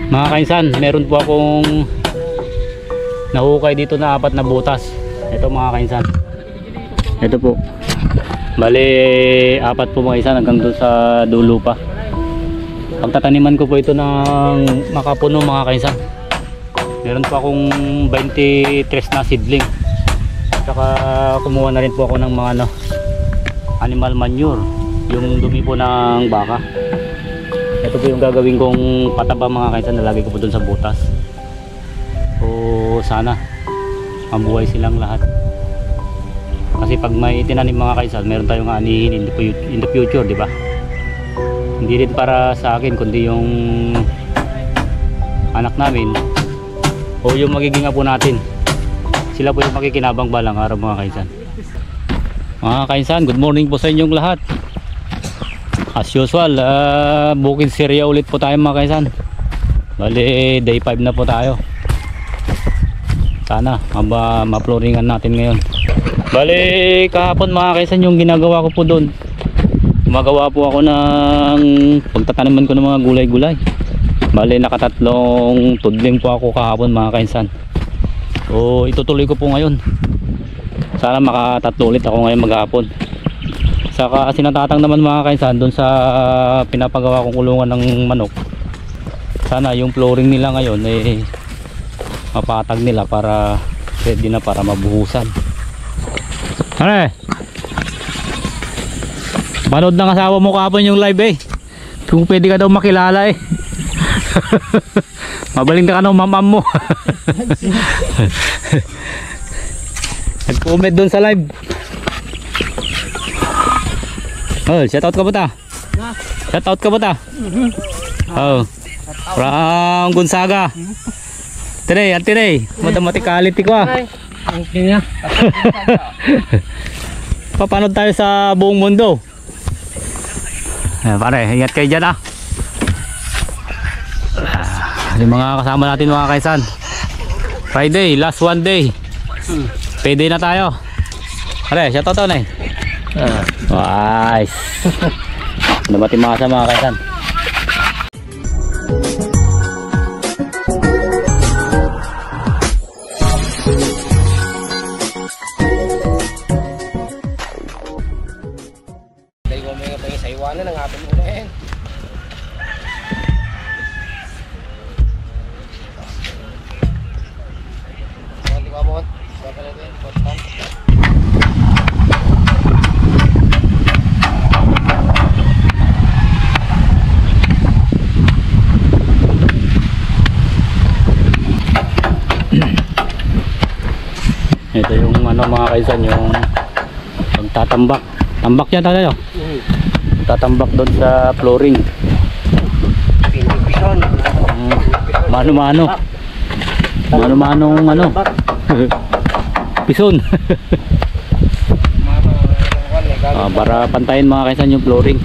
Mga kainsan, meron po akong nahukay dito na 4 na butas. Ito mga kainsan. Ito po. Bali 4 po mga kainsan hanggang doon sa dulo pa. Pagtataniman ko po ito ng makapuno mga kainsan. Meron po akong 23 na seedling. Saka kumuha na rin po ako ng mga animal manure, yung dumi po ng baka. Ito po yung gagawin kong pataba mga kainsan, nalagay ko po dun sa butas. So sana mabuhay silang lahat. Kasi pag may tinanim mga kainsan, meron tayong anihin in the future, di ba? Hindi rin para sa akin, kundi yung anak namin o yung magiging apo natin. Sila po yung makikinabang balang araw mga kainsan. Mga kainsan, good morning po sa inyong lahat. As usual, bukid Syria ulit po tayo mga kainsan. Bali day 5 na po tayo. Sana ma-flooringan natin ngayon. Bali kahapon mga kainsan, yung ginagawa ko po doon, gumagawa po ako ng pagtataniman ko ng mga gulay-gulay. Bali nakatatlong tudling po ako kahapon mga kainsan. So itutuloy ko po ngayon. Sana makatatlo ulit ako ngayon maghapon. Saka sinatatang naman mga kainsan doon sa pinapagawa kong kulungan ng manok. Sana yung flooring nila ngayon mapatag nila para ready na para mabuhusan. Ano panood ng asawa mo kahapon yung live kung pwede ka daw makilala mabaling ka ng mamam mo. Nag-comment doon sa live. Oh, shout out ka ba ta? Shout out ka ba ta? Oh. From Gonzaga. Tire, mathematicality ko Okay na. Papanood tayo sa buong mundo. Pare, ingat kayo dyan yung mga kasama natin mga kaisan. Friday, last one day. Payday na tayo. Pare, shout out na Nice. Matimasa mga kaisan. Ito yung mga kaisan, yung pagtatambak. Tambak yan tayo. Tatambak doon sa flooring. Mano-mano. Mano-manong pison. Para pantayin mga kaisan yung flooring.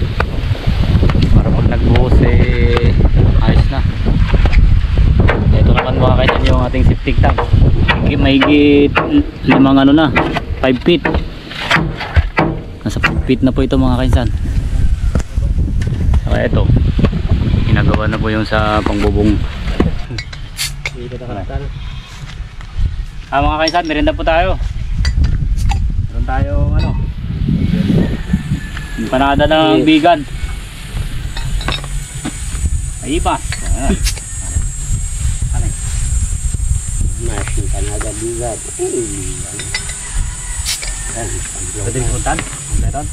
Para pag nagbuhos ayos na. Ito naman mga kaisan yung ating septic tank. Mahigit 5 feet. Nasa 5 feet na po ito mga kaisan. Saka ito ginagawa na po yung sa pangbubong. Mga kaisan, merienda po tayo. Meron tayong empanada ng vegan. Aipas. Masih Canada juga. Pwede hutan? Meron?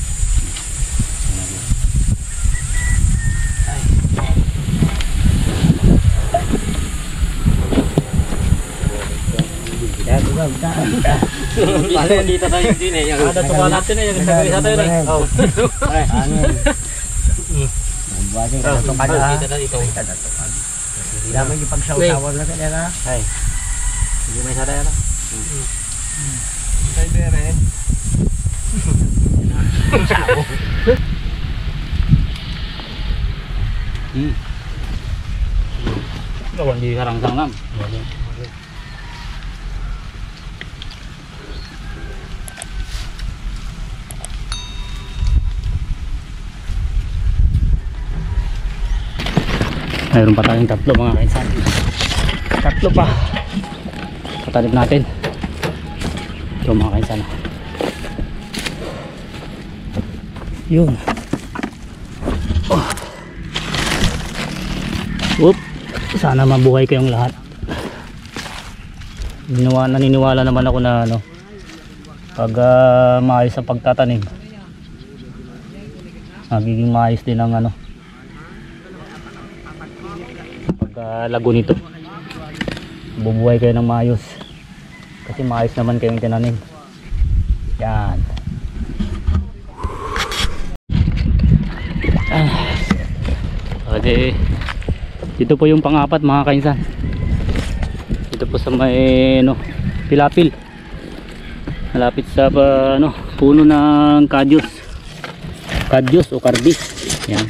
Paling dito tayo sini yang ada tukang natin yang sa wisata yun Oh. Buating ka to kada. Hindi naman yung pagsaw-sawal na kanya Ay. Hindi may sada yan Say beren. Sawo. Lawan di sarang-sarang. Mayroon pa tayong tatlo mga kainsan. Tatlo pa. Tatalip natin. Ito mga kainsan. Yun. Oh. Oop. Sana mabuhay kayong lahat. Naniniwala naman ako na ano, pag maayos ang pagtatanim, magiging maayos din ang ano, pag lago nito, bubuhay kayo ng maayos kasi maayos naman kayong tinanim. Yan. Okay. Dito po yung pang-apat mga kainsan. Dito po sa may ano, pilapil. Malapit sa ano, puno ng kadyos. Kadyos o karbis. Yan.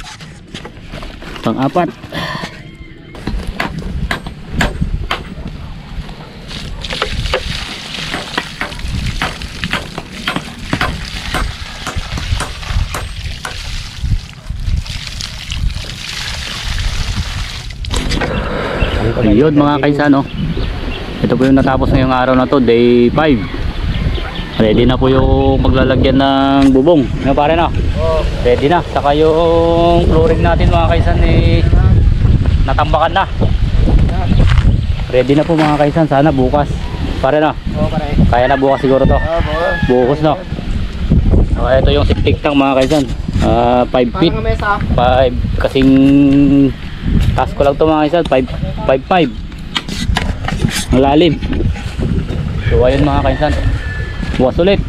Pang-apat. Ayun mga kaisan, oh. Ito po yung natapos ngayong araw na to, day 5. Ready na po yung maglalagyan ng bubong. Ano pare na? Ready na. Saka yung flooring natin mga kaisan natambakan na. Ready na po mga kaisan. Sana bukas. Pare na? Kaya na bukas siguro to. Bukas na. Saka ito yung siktik tang mga kaisan. 5 feet. 5 kasing task ko lang ito mga kaisan. 5'5". Malalim. So ayun mga kaisan, bukas ulit.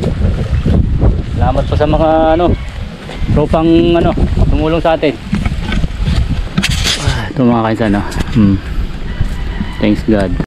Salamat po sa mga ano, tropang ano, tumulong sa atin. Ito mga kaisan, thanks God.